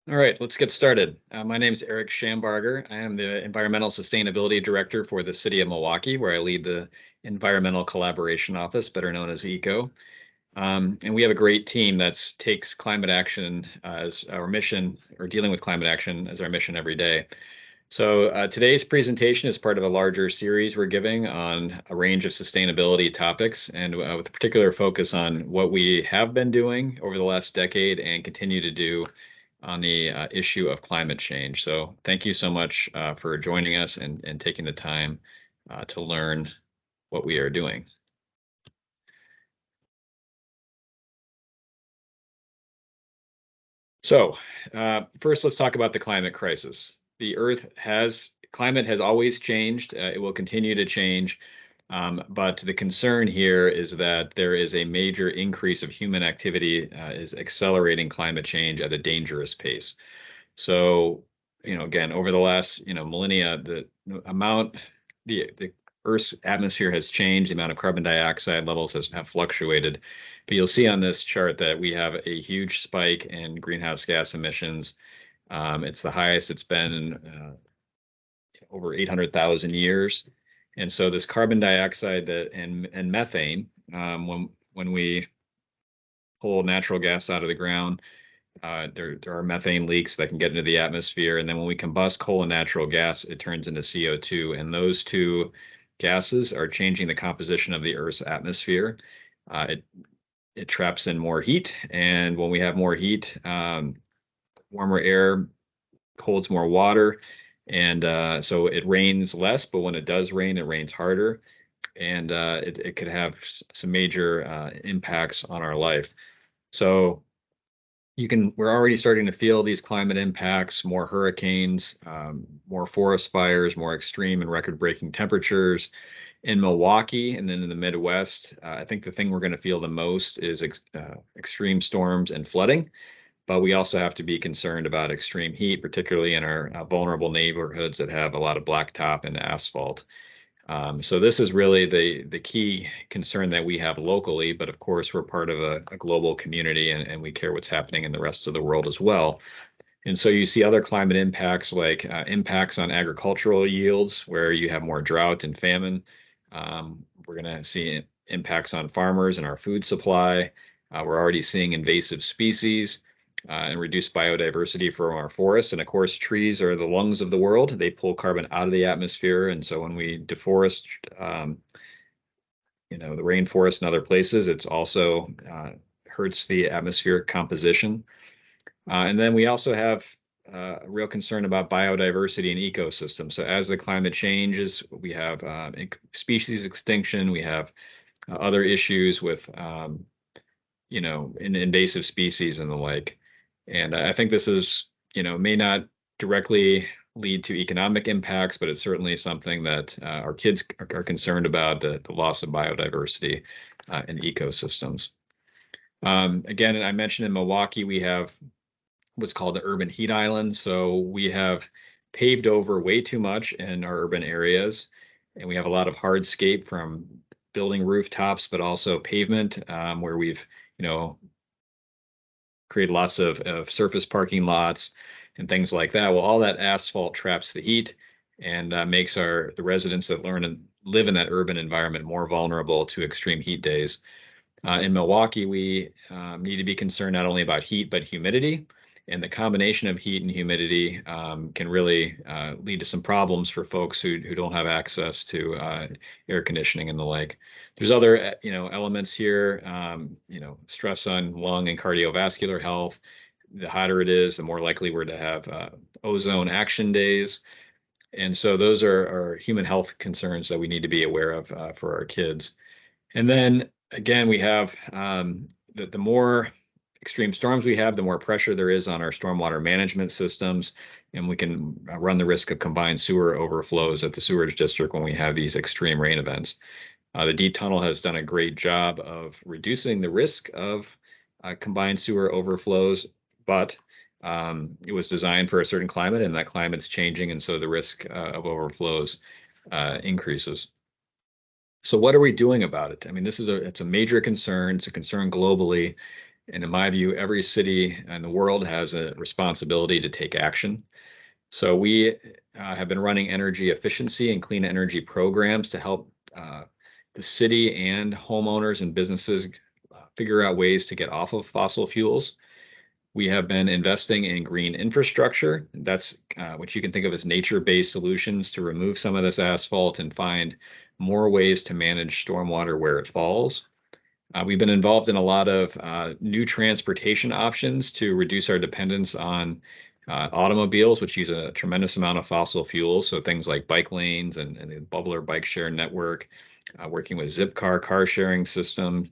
All right, let's get started. My name is Eric Schambarger. I am the Environmental Sustainability Director for the City of Milwaukee, where I lead the Environmental Collaboration Office, better known as ECO. And we have a great team that takes climate action as our mission, or dealing with climate action as our mission every day. So today's presentation is part of a larger series we're giving on a range of sustainability topics, and with a particular focus on what we have been doing over the last decade and continue to do on the issue of climate change. So thank you so much for joining us and taking the time to learn what we are doing. So first, let's talk about the climate crisis. Climate has always changed. It will continue to change. But the concern here is that there is a major increase of human activity is accelerating climate change at a dangerous pace. So, again, over the last, millennia, the Earth's atmosphere has changed. The amount of carbon dioxide levels have fluctuated. But you'll see on this chart that we have a huge spike in greenhouse gas emissions. It's the highest it's been in over 800,000 years. And so this carbon dioxide and methane, when we pull natural gas out of the ground, there are methane leaks that can get into the atmosphere. And then when we combust coal and natural gas, it turns into CO2. And those two gases are changing the composition of the Earth's atmosphere. It traps in more heat. And when we have more heat, warmer air holds more water. And so it rains less, but when it does rain, it rains harder. And it could have some major impacts on our life. So we're already starting to feel these climate impacts, more hurricanes, more forest fires, more extreme and record-breaking temperatures in Milwaukee and then in the Midwest. I think the thing we're going to feel the most is extreme storms and flooding, but we also have to be concerned about extreme heat, particularly in our vulnerable neighborhoods that have a lot of blacktop and asphalt. So this is really the key concern that we have locally, but of course we're part of a global community and we care what's happening in the rest of the world as well. And so you see other climate impacts like impacts on agricultural yields where you have more drought and famine. We're going to see impacts on farmers and our food supply. We're already seeing invasive species and reduced biodiversity from our forests. And of course, trees are the lungs of the world. They pull carbon out of the atmosphere. And so when we deforest, the rainforest and other places, it's also hurts the atmospheric composition. And then we also have a real concern about biodiversity and ecosystems. So as the climate changes, we have species extinction, we have other issues with, invasive species and the like. And I think this is, may not directly lead to economic impacts, but it's certainly something that our kids are concerned about, the loss of biodiversity in ecosystems. Again, I mentioned in Milwaukee, we have what's called the urban heat island. So we have paved over way too much in our urban areas, and we have a lot of hardscape from building rooftops, but also pavement where we've, create lots of surface parking lots and things like that. Well, all that asphalt traps the heat and makes the residents that live in that urban environment more vulnerable to extreme heat days. In Milwaukee, we need to be concerned not only about heat, but humidity. And the combination of heat and humidity can really lead to some problems for folks who don't have access to air conditioning and the like. There's other elements here, stress on lung and cardiovascular health. The hotter it is, the more likely we're to have ozone action days. And so those are human health concerns that we need to be aware of for our kids. And then again, we have the more extreme storms we have, the more pressure there is on our stormwater management systems, and we can run the risk of combined sewer overflows at the sewerage district when we have these extreme rain events. The deep tunnel has done a great job of reducing the risk of combined sewer overflows, but it was designed for a certain climate, and that climate's changing, and so the risk of overflows increases. So what are we doing about it? I mean, it's a major concern. It's a concern globally. And in my view, every city in the world has a responsibility to take action. So we have been running energy efficiency and clean energy programs to help the city and homeowners and businesses figure out ways to get off of fossil fuels. We have been investing in green infrastructure. That's what you can think of as nature-based solutions to remove some of this asphalt and find more ways to manage stormwater where it falls. We've been involved in a lot of new transportation options to reduce our dependence on automobiles, which use a tremendous amount of fossil fuels. So things like bike lanes and the Bubbler bike share network, working with Zipcar car sharing system,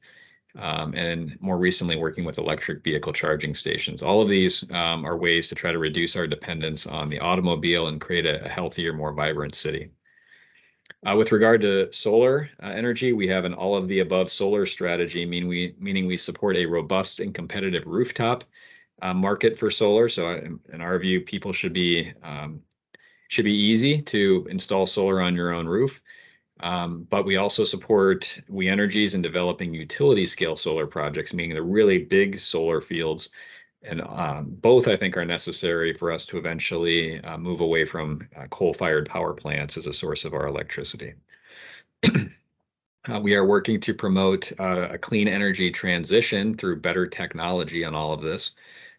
and more recently working with electric vehicle charging stations. All of these are ways to try to reduce our dependence on the automobile and create a healthier, more vibrant city. With regard to solar energy, we have an all-of-the-above solar strategy, meaning we support a robust and competitive rooftop market for solar. So in our view, people should be easy to install solar on your own roof. But we also support We Energies in developing utility scale solar projects, meaning the really big solar fields. And both, I think, are necessary for us to eventually move away from coal-fired power plants as a source of our electricity. We are working to promote a clean energy transition through better technology on all of this.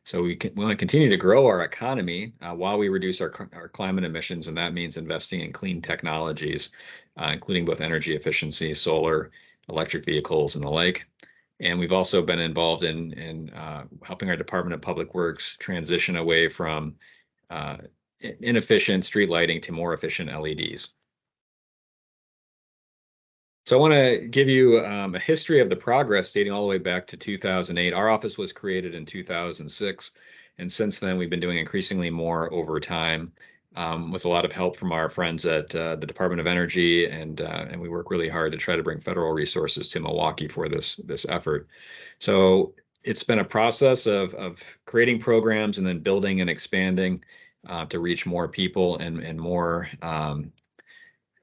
So we want to continue to grow our economy while we reduce our climate emissions, and that means investing in clean technologies, including both energy efficiency, solar, electric vehicles, and the like. And we've also been involved in helping our Department of Public Works transition away from inefficient street lighting to more efficient LEDs. So I want to give you a history of the progress dating all the way back to 2008. Our office was created in 2006, and since then we've been doing increasingly more over time with a lot of help from our friends at the Department of Energy, and we work really hard to try to bring federal resources to Milwaukee for this effort. So it's been a process of creating programs and then building and expanding to reach more people and more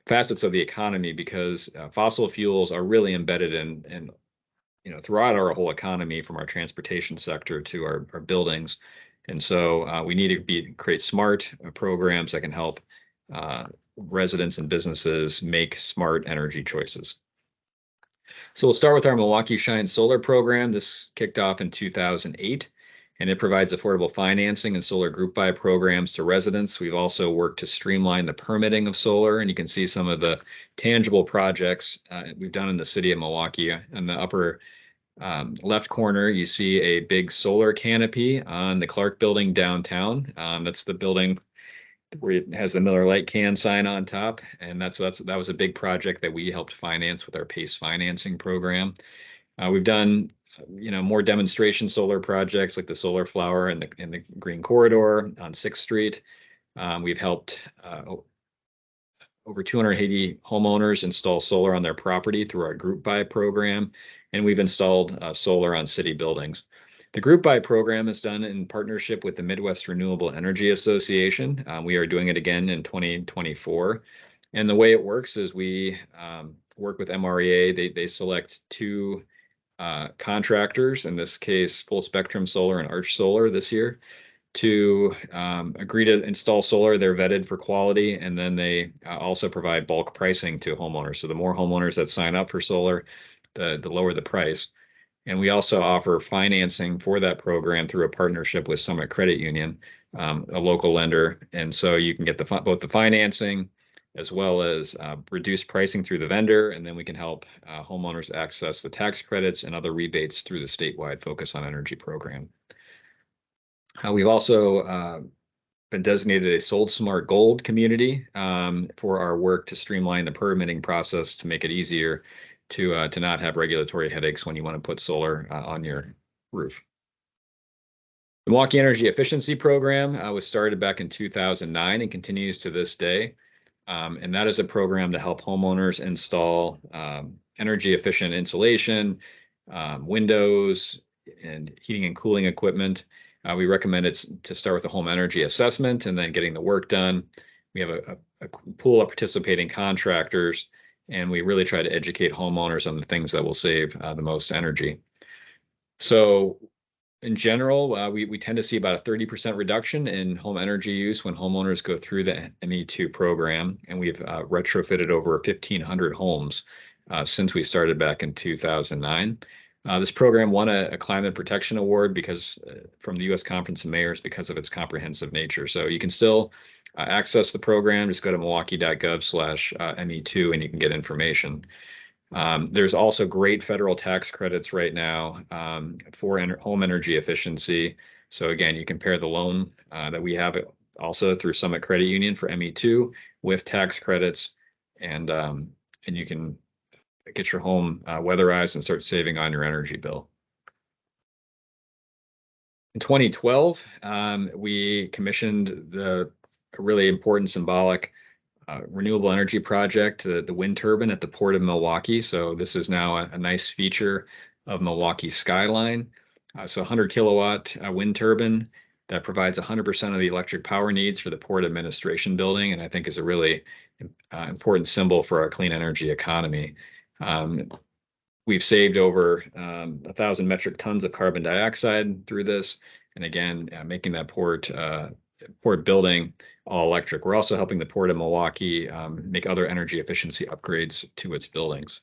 facets of the economy, because fossil fuels are really embedded in throughout our whole economy, from our transportation sector to our buildings. And so we need to create smart programs that can help residents and businesses make smart energy choices. So we'll start with our Milwaukee Shine Solar program. This kicked off in 2008. And it provides affordable financing and solar group buy programs to residents. We've also worked to streamline the permitting of solar, and you can see some of the tangible projects we've done in the city of Milwaukee. In the upper left corner, you see a big solar canopy on the Clark Building downtown. That's the building where it has the Miller Lite can sign on top, and that was a big project that we helped finance with our PACE financing program. We've done more demonstration solar projects like the Solar Flower and the Green Corridor on 6th Street. We've helped over 280 homeowners install solar on their property through our group buy program, and we've installed solar on city buildings. The group buy program is done in partnership with the Midwest Renewable Energy Association. We are doing it again in 2024. And the way it works is we work with MREA. They select two contractors, in this case, Full Spectrum Solar and Arch Solar this year, to agree to install solar. They're vetted for quality, and then they also provide bulk pricing to homeowners. So the more homeowners that sign up for solar, the lower the price. And we also offer financing for that program through a partnership with Summit Credit Union, a local lender. And so you can get both the financing as well as reduced pricing through the vendor, and then we can help homeowners access the tax credits and other rebates through the statewide Focus on Energy program. We've also been designated a Sold Smart Gold community for our work to streamline the permitting process to make it easier to not have regulatory headaches when you want to put solar on your roof. The Milwaukee Energy Efficiency Program was started back in 2009 and continues to this day. And that is a program to help homeowners install energy efficient insulation, windows, and heating and cooling equipment. We recommend it to start with a home energy assessment and then getting the work done. We have a pool of participating contractors, and we really try to educate homeowners on the things that will save the most energy. So in general, we tend to see about a 30% reduction in home energy use when homeowners go through the ME2 program, and we've retrofitted over 1,500 homes since we started back in 2009. This program won a Climate Protection Award because from the U.S. Conference of Mayors because of its comprehensive nature. So you can still access the program. Just go to milwaukee.gov/ME2 and you can get information. There's also great federal tax credits right now for home energy efficiency. So again, you compare the loan that we have also through Summit Credit Union for ME2 with tax credits, and you can get your home weatherized and start saving on your energy bill. In 2012, we commissioned a really important symbolic renewable energy project, the wind turbine at the Port of Milwaukee. So this is now a nice feature of Milwaukee's skyline. So 100 kilowatt wind turbine that provides 100% of the electric power needs for the Port Administration Building, and I think is a really important symbol for our clean energy economy. We've saved over 1,000 metric tons of carbon dioxide through this, and again, making that port building all electric. We're also helping the Port of Milwaukee make other energy efficiency upgrades to its buildings.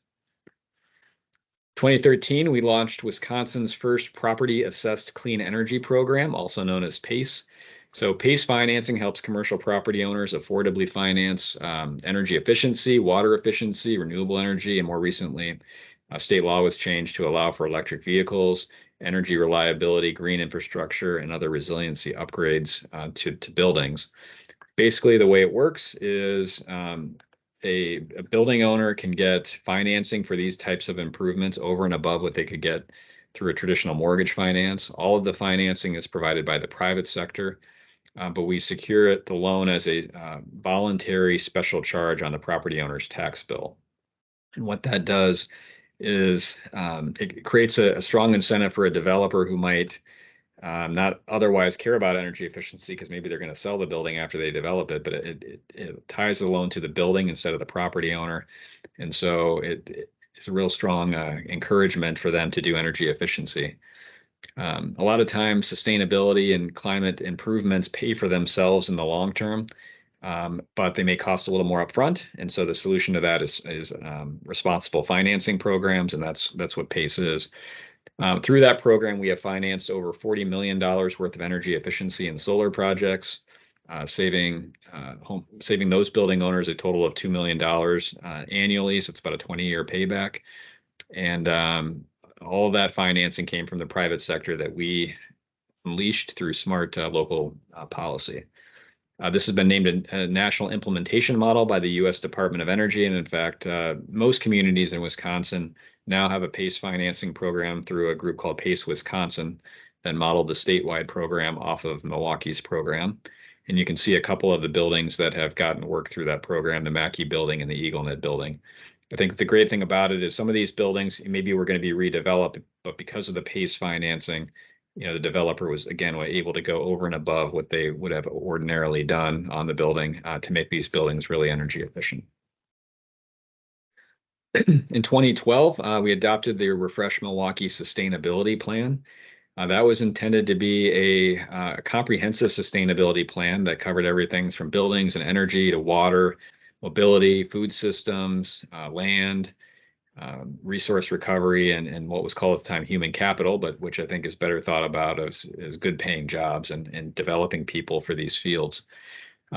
2013, we launched Wisconsin's first property assessed clean energy program, also known as PACE. So PACE financing helps commercial property owners affordably finance energy efficiency, water efficiency, renewable energy, and more recently, state law was changed to allow for electric vehicles, energy reliability, green infrastructure, and other resiliency upgrades to buildings. Basically, the way it works is a building owner can get financing for these types of improvements over and above what they could get through a traditional mortgage finance. All of the financing is provided by the private sector, but we secure the loan as a voluntary special charge on the property owner's tax bill. And what that does is it creates a strong incentive for a developer who might not otherwise care about energy efficiency because maybe they're going to sell the building after they develop it, but it ties the loan to the building instead of the property owner. And so it's a real strong encouragement for them to do energy efficiency. A lot of times sustainability and climate improvements pay for themselves in the long term, but they may cost a little more upfront. And so the solution to that is responsible financing programs, and that's what PACE is. Through that program, we have financed over $40 million worth of energy efficiency and solar projects, saving those building owners a total of $2 million annually. So it's about a 20-year payback. And all of that financing came from the private sector that we unleashed through smart local policy. This has been named a national implementation model by the U.S. Department of Energy. And in fact, most communities in Wisconsin now have a PACE financing program through a group called PACE Wisconsin that modeled the statewide program off of Milwaukee's program. And you can see a couple of the buildings that have gotten work through that program, the Mackey building and the EagleNet building. I think the great thing about it is some of these buildings maybe were going to be redeveloped, but because of the PACE financing, the developer was, again, able to go over and above what they would have ordinarily done on the building to make these buildings really energy efficient. In 2012, we adopted the Refresh Milwaukee Sustainability Plan. That was intended to be a comprehensive sustainability plan that covered everything from buildings and energy to water, mobility, food systems, land, resource recovery, and what was called at the time human capital, but which I think is better thought about as good paying jobs and developing people for these fields.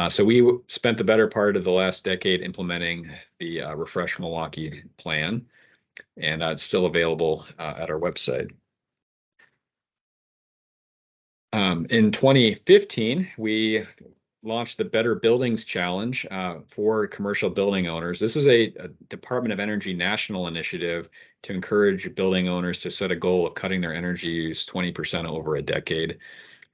So we spent the better part of the last decade implementing the Refresh Milwaukee plan, and it's still available at our website. In 2015, we launched the Better Buildings Challenge for commercial building owners. This is a Department of Energy national initiative to encourage building owners to set a goal of cutting their energy use 20% over a decade.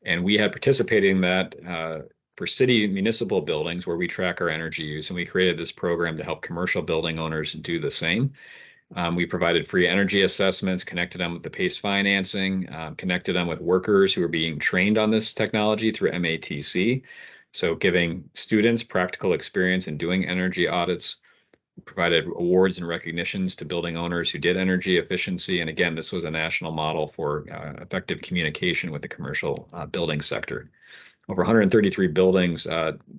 And we had participated in that for city municipal buildings where we track our energy use, and we created this program to help commercial building owners do the same. We provided free energy assessments, connected them with the PACE financing, connected them with workers who are being trained on this technology through MATC. So giving students practical experience in doing energy audits. provided awards and recognitions to building owners who did energy efficiency. And again, this was a national model for effective communication with the commercial building sector. Over 133 buildings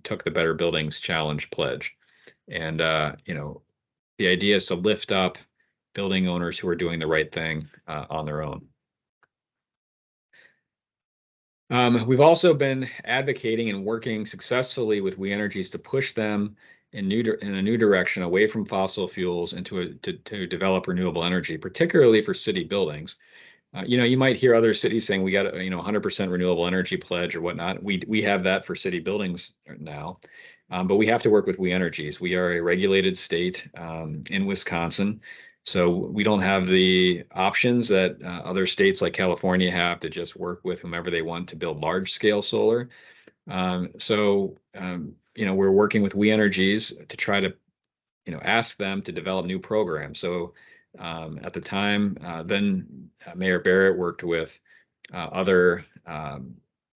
took the Better Buildings Challenge pledge. And, the idea is to lift up building owners who are doing the right thing on their own. We've also been advocating and working successfully with We Energies to push them in a new direction away from fossil fuels and to develop renewable energy, particularly for city buildings. You might hear other cities saying we got 100% renewable energy pledge or whatnot. We have that for city buildings now, but we have to work with We Energies. We are a regulated state in Wisconsin, so we don't have the options that other states like California have to just work with whomever they want to build large-scale solar. We're working with We Energies to try to, ask them to develop new programs. So at the time, then Mayor Barrett worked with other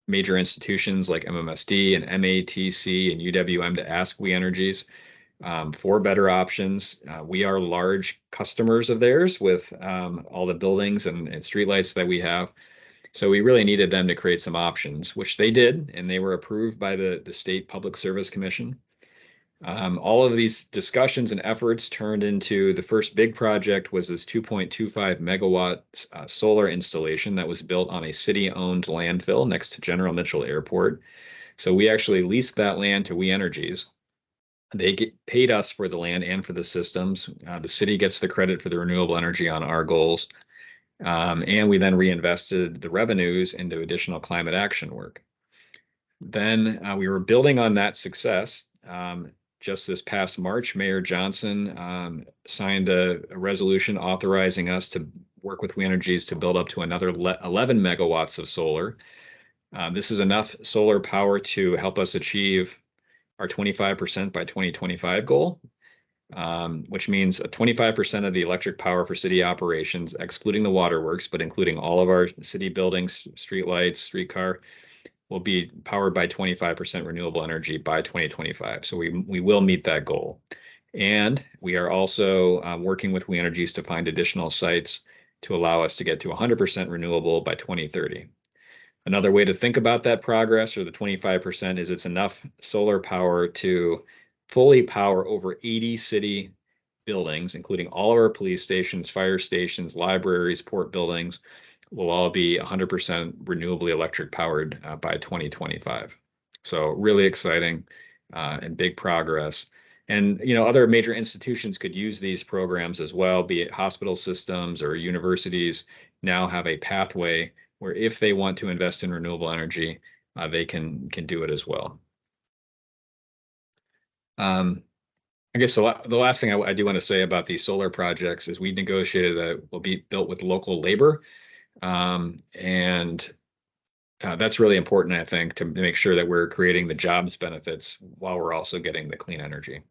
major institutions like MMSD and MATC and UWM to ask We Energies for better options. We are large customers of theirs with all the buildings and streetlights that we have. So we really needed them to create some options, which they did, and they were approved by the State Public Service Commission. All of these discussions and efforts turned into the first big project was this 2.25 megawatt solar installation that was built on a city-owned landfill next to General Mitchell Airport. So we actually leased that land to We Energies. They paid us for the land and for the systems. The city gets the credit for the renewable energy on our goals. And we then reinvested the revenues into additional climate action work. Then we were building on that success. Just this past March, Mayor Johnson signed a resolution authorizing us to work with We Energies to build up to another 11 megawatts of solar. This is enough solar power to help us achieve our 25% by 2025 goal, which means 25% of the electric power for city operations, excluding the waterworks, but including all of our city buildings, streetlights, streetcar, will be powered by 25% renewable energy by 2025. So we will meet that goal. And we are also working with We Energies to find additional sites to allow us to get to 100% renewable by 2030. Another way to think about that progress, or the 25%, is it's enough solar power to fully power over 80 city buildings, including all of our police stations, fire stations, libraries, port buildings, will all be 100% renewably electric powered by 2025. So really exciting and big progress. And other major institutions could use these programs as well, be it hospital systems or universities now have a pathway where if they want to invest in renewable energy, they can do it as well. I guess the last thing I do want to say about these solar projects is we negotiated that will be built with local labor. And that's really important, I think, to make sure that we're creating the jobs benefits while we're also getting the clean energy.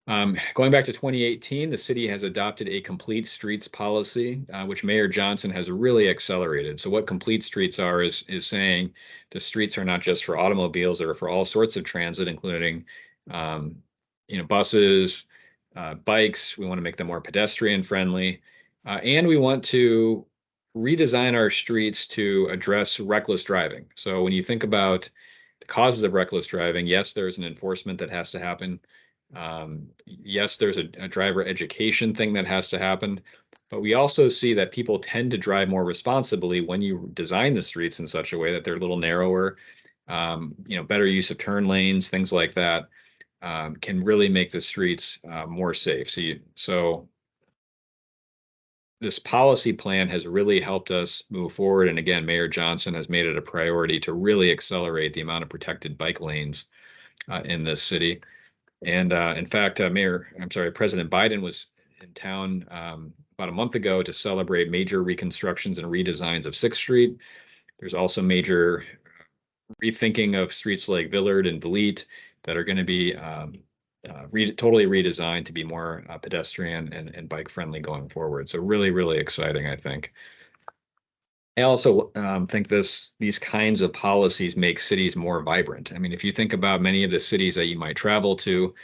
Going back to 2018, the city has adopted a complete streets policy, which Mayor Johnson has really accelerated. So what complete streets are is saying the streets are not just for automobiles, they're for all sorts of transit, including buses, bikes. We want to make them more pedestrian friendly, and we want to redesign our streets to address reckless driving. So when you think about the causes of reckless driving, yes, there's an enforcement that has to happen. Yes, there's a driver education thing that has to happen, but we also see that people tend to drive more responsibly when you design the streets in such a way that they're a little narrower. Better use of turn lanes, things like that, can really make the streets more safe. So this policy plan has really helped us move forward. And again, Mayor Johnson has made it a priority to really accelerate the amount of protected bike lanes in this city. And in fact, President Biden was in town about a month ago to celebrate major reconstructions and redesigns of 6th Street. There's also major rethinking of streets like Villard and Vliet that are going to be totally redesigned to be more pedestrian and bike friendly going forward. So really, really exciting, I think. I also think these kinds of policies make cities more vibrant. I mean, if you think about many of the cities that you might travel to,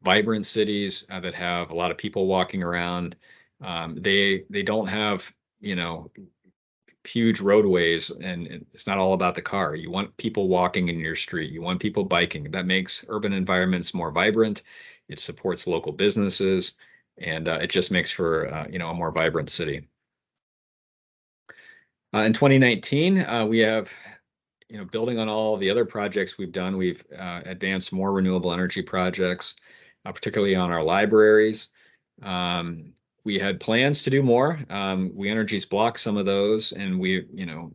vibrant cities that have a lot of people walking around. They don't have, huge roadways, and it's not all about the car. You want people walking in your street. You want people biking. That makes urban environments more vibrant. It supports local businesses, and it just makes for a more vibrant city. In 2019, we have, building on all the other projects we've done, we've advanced more renewable energy projects, particularly on our libraries. We had plans to do more. We Energy's blocked some of those, and we,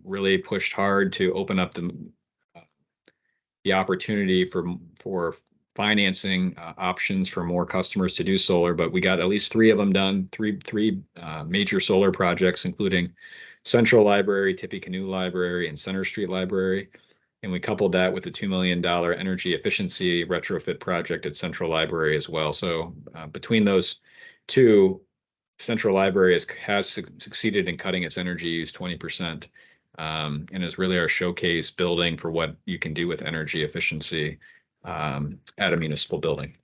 really pushed hard to open up the opportunity for financing options for more customers to do solar. But we got at least 3 of them done, three major solar projects, including Central Library, Tippecanoe Library, and Center Street Library. And we coupled that with a $2 million energy efficiency retrofit project at Central Library as well. So between those two, Central Library has succeeded in cutting its energy use 20%, and is really our showcase building for what you can do with energy efficiency at a municipal building.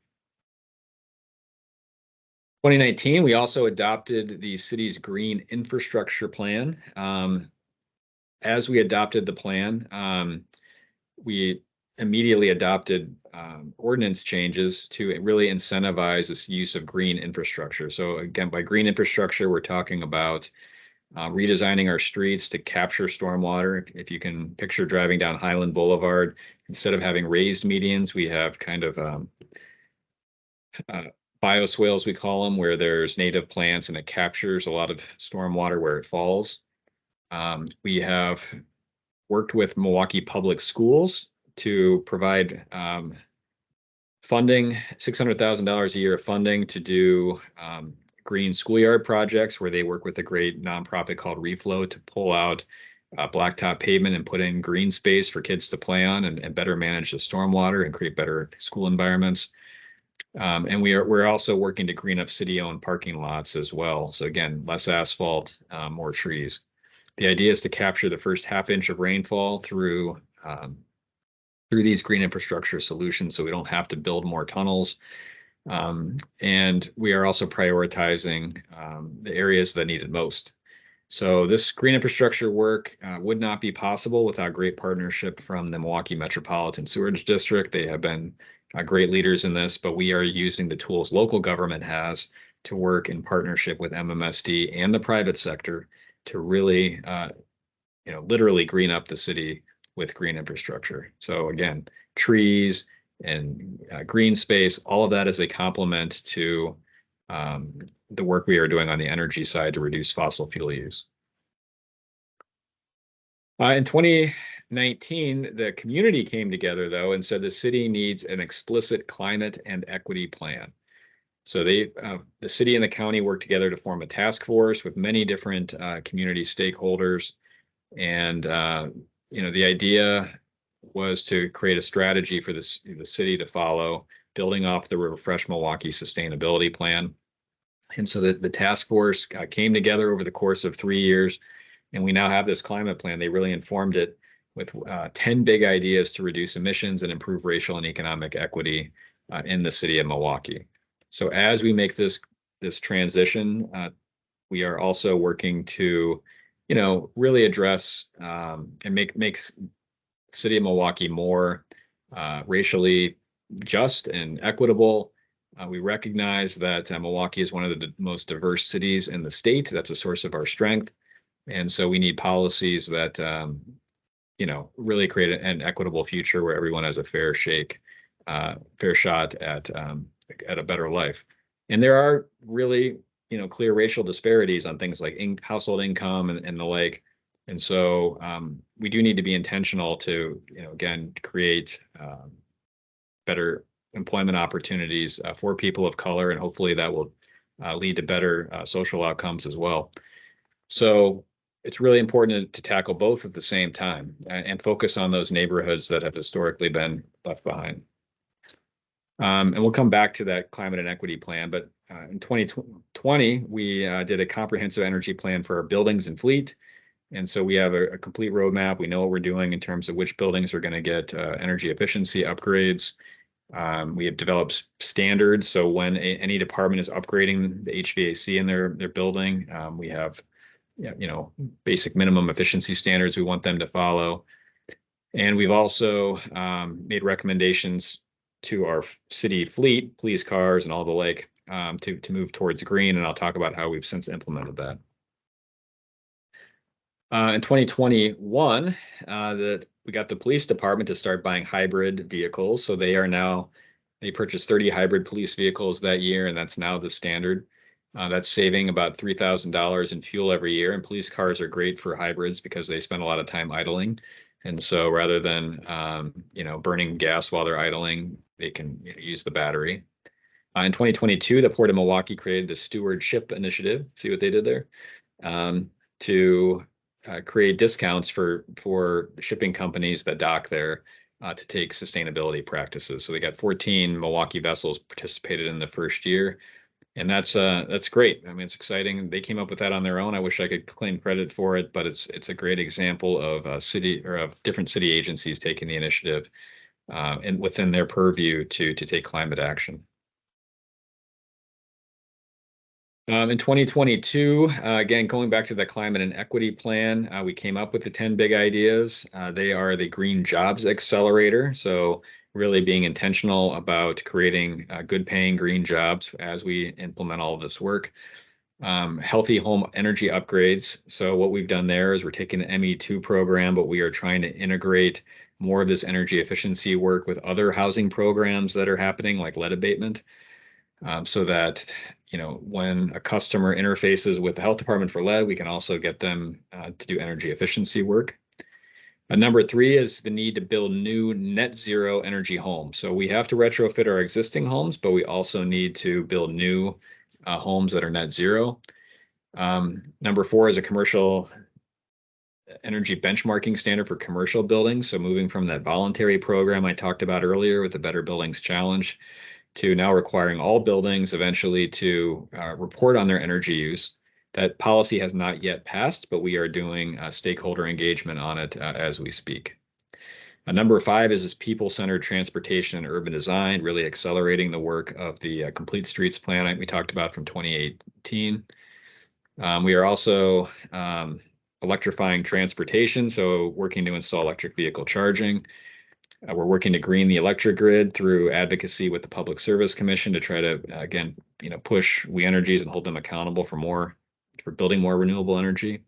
2019, we also adopted the city's green infrastructure plan. As we adopted the plan, we immediately adopted ordinance changes to really incentivize this use of green infrastructure. So again, by green infrastructure, we're talking about redesigning our streets to capture stormwater. If you can picture driving down Highland Boulevard, instead of having raised medians, we have kind of bioswales, we call them, where there's native plants and it captures a lot of stormwater where it falls. We have worked with Milwaukee Public Schools to provide funding, $600,000 a year of funding to do green schoolyard projects, where they work with a great nonprofit called Reflow to pull out blacktop pavement and put in green space for kids to play on, and better manage the stormwater and create better school environments. And we're also working to green up city-owned parking lots as well. So again, less asphalt, more trees. The idea is to capture the first half inch of rainfall through these green infrastructure solutions, so we don't have to build more tunnels. And we are also prioritizing the areas that need it most. So this green infrastructure work would not be possible without great partnership from the Milwaukee Metropolitan Sewerage District. They have been great leaders in this, but we are using the tools local government has to work in partnership with MMSD and the private sector to really, literally green up the city with green infrastructure. So again, trees and green space, all of that is a complement to the work we are doing on the energy side to reduce fossil fuel use. In 2019, the community came together, though, and said the city needs an explicit climate and equity plan. So the city and the county worked together to form a task force with many different community stakeholders. And, the idea was to create a strategy for the city to follow, building off the Refresh Milwaukee sustainability plan. And so the task force came together over the course of 3 years, and we now have this climate plan. They really informed it with 10 big ideas to reduce emissions and improve racial and economic equity in the city of Milwaukee. So as we make this transition, we are also working to, really address and make city of Milwaukee more racially just and equitable. We recognize that Milwaukee is one of the most diverse cities in the state. That's a source of our strength. And so we need policies that, really create an equitable future where everyone has a fair shot at a better life. And there are really, clear racial disparities on things like household income and the like. And so we do need to be intentional to, again, create better employment opportunities for people of color, and hopefully that will lead to better social outcomes as well. So it's really important to tackle both at the same time and focus on those neighborhoods that have historically been left behind. And we'll come back to that climate and equity plan, but in 2020, we did a comprehensive energy plan for our buildings and fleet. And so we have a complete roadmap. We know what we're doing in terms of which buildings are going to get energy efficiency upgrades. We have developed standards. So when any department is upgrading the HVAC in their building, we have basic minimum efficiency standards we want them to follow. And we've also made recommendations to our city fleet, police cars and all the like, to move towards green. And I'll talk about how we've since implemented that. In 2021, we got the police department to start buying hybrid vehicles. So they purchased 30 hybrid police vehicles that year, and that's now the standard. That's saving about $3,000 in fuel every year. And police cars are great for hybrids because they spend a lot of time idling. And so rather than burning gas while they're idling, they can use the battery. In 2022, the Port of Milwaukee created the Stewardship Initiative. See what they did there? To create discounts for shipping companies that dock there to take sustainability practices. So they got 14 Milwaukee vessels participated in the first year. And that's great. I mean, it's exciting. They came up with that on their own. I wish I could claim credit for it, but it's a great example of of different city agencies taking the initiative and within their purview to take climate action. In 2022, again, going back to the climate and equity plan, we came up with the 10 big ideas. They are the Green Jobs Accelerator. So really being intentional about creating good paying green jobs as we implement all of this work. Healthy home energy upgrades. So what we've done there is we're taking the ME2 program, but we are trying to integrate more of this energy efficiency work with other housing programs that are happening, like lead abatement, so that when a customer interfaces with the health department for lead, we can also get them to do energy efficiency work. Number 3 is the need to build new net zero energy homes. So we have to retrofit our existing homes, but we also need to build new homes that are net zero. Number 4 is a commercial energy benchmarking standard for commercial buildings. So moving from that voluntary program I talked about earlier with the Better Buildings Challenge to now requiring all buildings eventually to report on their energy use. That policy has not yet passed, but we are doing stakeholder engagement on it as we speak. Number 5 is this people-centered transportation and urban design, really accelerating the work of the Complete Streets Plan we talked about from 2018. We are also electrifying transportation, so working to install electric vehicle charging. We're working to green the electric grid through advocacy with the Public Service Commission to try to, again, push We Energies and hold them accountable for building more renewable energy.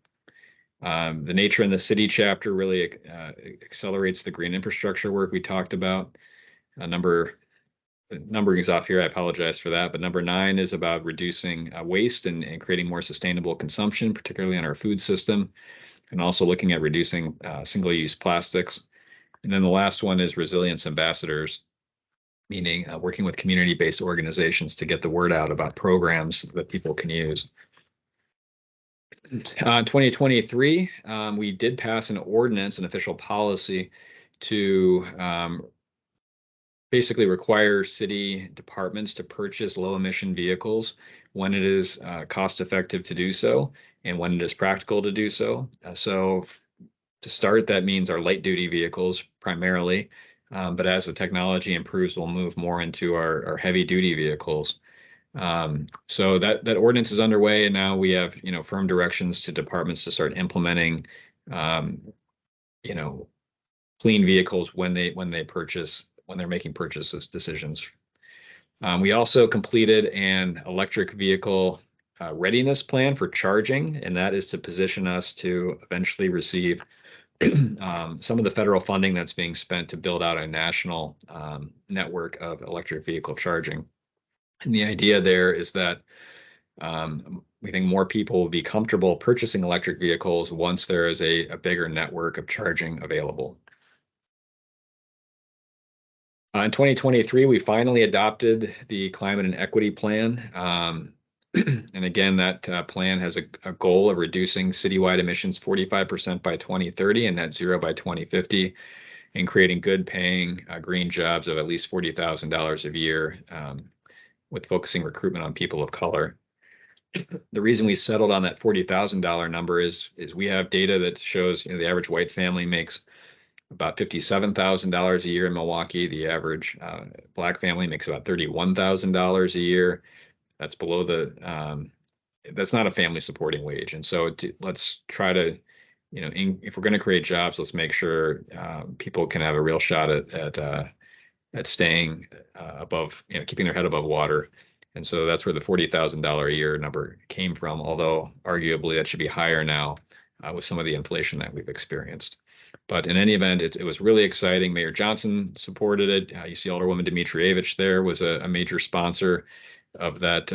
The Nature in the City chapter really accelerates the green infrastructure work we talked about. Numbering is off here, I apologize for that. But number 9 is about reducing waste and creating more sustainable consumption, particularly in our food system, and also looking at reducing single-use plastics. And then the last one is resilience ambassadors, meaning working with community-based organizations to get the word out about programs that people can use. In 2023, we did pass an ordinance, an official policy, to basically require city departments to purchase low-emission vehicles when it is cost-effective to do so and when it is practical to do so. So to start, that means our light-duty vehicles primarily, but as the technology improves, we'll move more into our heavy-duty vehicles. So that ordinance is underway, and now we have firm directions to departments to start implementing clean vehicles when they're making purchases decisions. We also completed an electric vehicle readiness plan for charging, and that is to position us to eventually receive some of the federal funding that's being spent to build out a national network of electric vehicle charging. And the idea there is that we think more people will be comfortable purchasing electric vehicles once there is a bigger network of charging available. In 2023, we finally adopted the Climate and Equity Plan. And again, that plan has a goal of reducing citywide emissions 45% by 2030 and net zero by 2050, and creating good paying green jobs of at least $40,000 a year, with focusing recruitment on people of color. The reason we settled on that $40,000 number is we have data that shows the average white family makes about $57,000 a year in Milwaukee. The average Black family makes about $31,000 a year. That's below that's not a family supporting wage. And so let's try to, if we're going to create jobs, let's make sure people can have a real shot at staying above, keeping their head above water. And so that's where the $40,000 a year number came from, although arguably that should be higher now with some of the inflation that we've experienced. But in any event, it was really exciting. Mayor Johnson supported it. You see Alderwoman Dimitrievich there was a major sponsor of that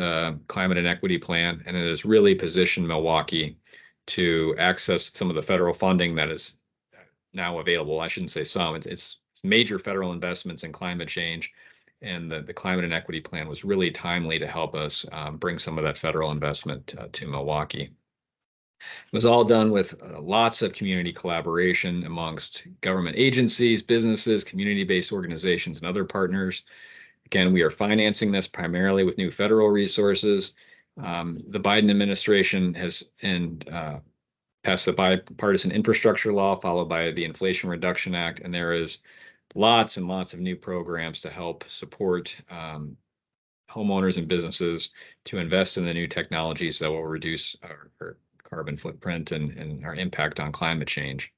climate and equity plan, and it has really positioned Milwaukee to access some of the federal funding that is now available. I shouldn't say some, it's major federal investments in climate change, and the climate and equity plan was really timely to help us bring some of that federal investment to Milwaukee. It was all done with lots of community collaboration amongst government agencies, businesses, community-based organizations, and other partners. Again, we are financing this primarily with new federal resources. The Biden administration has passed the bipartisan infrastructure law, followed by the Inflation Reduction Act, and there is lots and lots of new programs to help support homeowners and businesses to invest in the new technologies that will reduce our carbon footprint and our impact on climate change.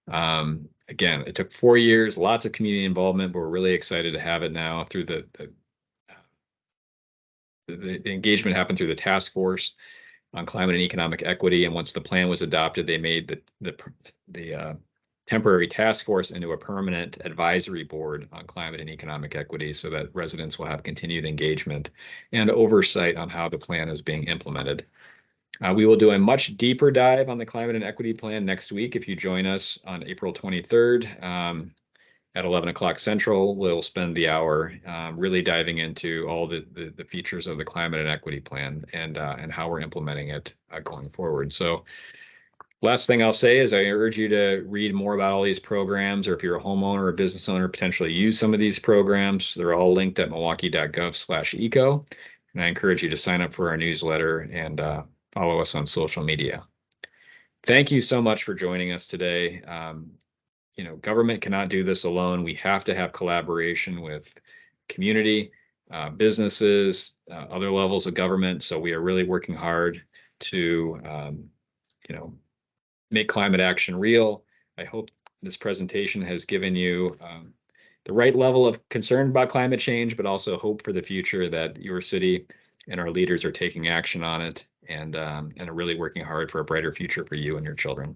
Again, it took 4 years, lots of community involvement, but we're really excited to have it now through the engagement happened through the task force on climate and economic equity. And once the plan was adopted, they made the temporary task force into a permanent advisory board on climate and economic equity so that residents will have continued engagement and oversight on how the plan is being implemented. We will do a much deeper dive on the climate and equity plan next week. If you join us on April 23rd at 11 o'clock Central, we'll spend the hour really diving into all the features of the climate and equity plan and how we're implementing it going forward. So last thing I'll say is I urge you to read more about all these programs, or if you're a homeowner or a business owner, potentially use some of these programs. They're all linked at milwaukee.gov/eco. And I encourage you to sign up for our newsletter and follow us on social media. Thank you so much for joining us today. Government cannot do this alone. We have to have collaboration with community, businesses, other levels of government. So we are really working hard to, make climate action real. I hope this presentation has given you the right level of concern about climate change, but also hope for the future that your city and our leaders are taking action on it and are really working hard for a brighter future for you and your children.